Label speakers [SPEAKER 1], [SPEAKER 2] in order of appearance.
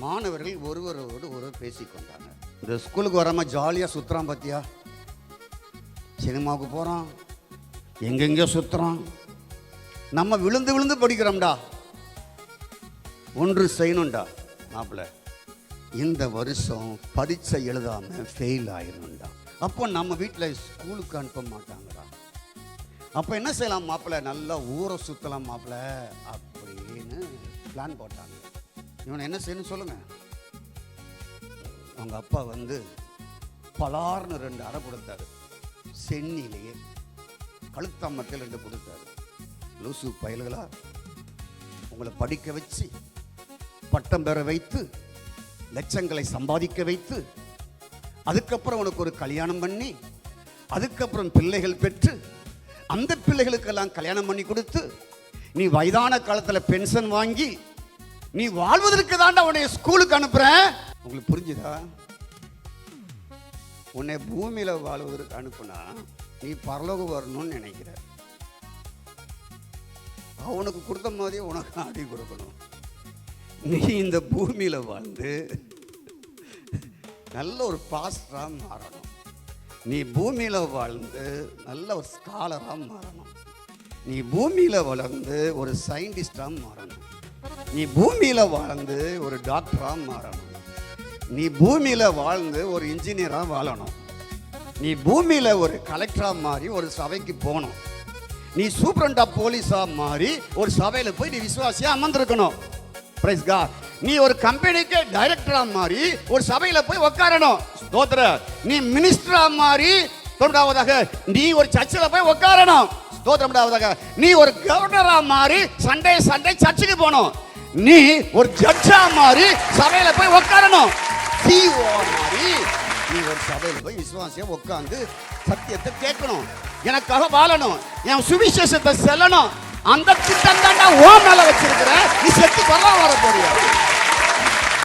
[SPEAKER 1] மாணவர்கள் ஒருவரோடு ஒருவர் பேசிக்கொண்டாங்க. இந்த ஸ்கூலுக்கு வராம ஜாலியாக சுற்றுறான் பார்த்தியா, சினிமாவுக்கு போகிறான், எங்கெங்கேயோ சுற்றுறான். நம்ம விழுந்து விழுந்து படிக்கிறோம்டா, ஒன்று செய்யணும்டா மாப்பிள்ள, இந்த வருஷம் பரீட்சை எழுதாம ஃபெயில் ஆயிடணும்டா. அப்போ நம்ம வீட்டில் ஸ்கூலுக்கு அனுப்ப மாட்டாங்கடா. அப்போ என்ன செய்யலாம் மாப்பிள்ள, நல்லா ஊரை சுற்றலாம் மாப்பிள்ள அப்படின்னு பிளான் போட்டாங்க. இவனை என்ன செய்யணும் சொல்லுங்க. அவங்க அப்பா வந்து பலார்னு 2 அறை கொடுத்தாரு, சென்னிலேயே கழுத்தாமத்தில் 2 கொடுத்தாரு. லூசு பயல்களா, உங்களை படிக்க வச்சு பட்டம் பெற வைத்து லட்சங்களை சம்பாதிக்க வைத்து அதுக்கப்புறம் உனக்கு ஒரு கல்யாணம் பண்ணி அதுக்கப்புறம் பிள்ளைகள் பெற்று அந்த பிள்ளைகளுக்கெல்லாம் கல்யாணம் பண்ணி கொடுத்து நீ வயதான காலத்தில் பென்ஷன் வாங்கி நீ வாழ்வதற்கு தாண்டா உன்னை ஸ்கூலுக்கு அனுப்புறேன். உங்களுக்கு புரிஞ்சுதா? உன்னை பூமியில வாழ்வதற்கு அனுப்புனா நீ பரலோகம் வரணும்னு நினைக்கிற. அவனுக்கு கொடுத்த மாதிரியே உனக்கு ஆடி கொடுக்கணும். நீ இந்த பூமியில வாழ்ந்து நல்ல ஒரு பாஸ்டரா மாறணும். நீ பூமியில வாழ்ந்து நல்ல ஒரு ஸ்காலரா மாறணும். நீ பூமியில வளர்ந்து ஒரு சயின்டிஸ்டா மாறணும். நீ பூமியில வாழ்ந்து ஒரு டாக்டரா மாறணும். நீ பூமியில வாழ்ந்து ஒரு இன்ஜினியரா வாழணும். நீ பூமியில ஒரு கலெக்டரா மாறி ஒரு சபைக்கு போகணும். நீ சூப்பரண்ட் ஆஃப் போலீஸா மாறி ஒரு சபையில போய் நீ விசுவாசியா அமர்ந்திருக்கணும். Price God. நீ ஒரு கம்பெனிக்கு டைரக்டரா மாறி ஒரு சபையில போய் உட்காரணும். ஸ்தோத்திரம். நீ மினிஸ்டரா மாறி தொண்டாவதாக நீ ஒரு சர்ச்சில் போய் உட்காரணும். ஸ்தோத்திரம்டாவதாக. நீ ஒரு கவர்னரா மாறி சண்டே சர்ச்சுக்கு போகணும். நீ ஒரு ஜட்ஜா மாறி சபையில போய் உட்காரணும். சிஓ மாறி நீ ஒரு சபையில போய் விசுவாசியா உட்கார்ந்து சத்தியத்தை கேட்கணும். எனக்காக வாழணும், என் சுவிசேஷத்தை செல்லணும். அந்த திட்டம் தாண்டா ஓ மேல வச்சிருக்கிற. நீ செத்து வர போறியா?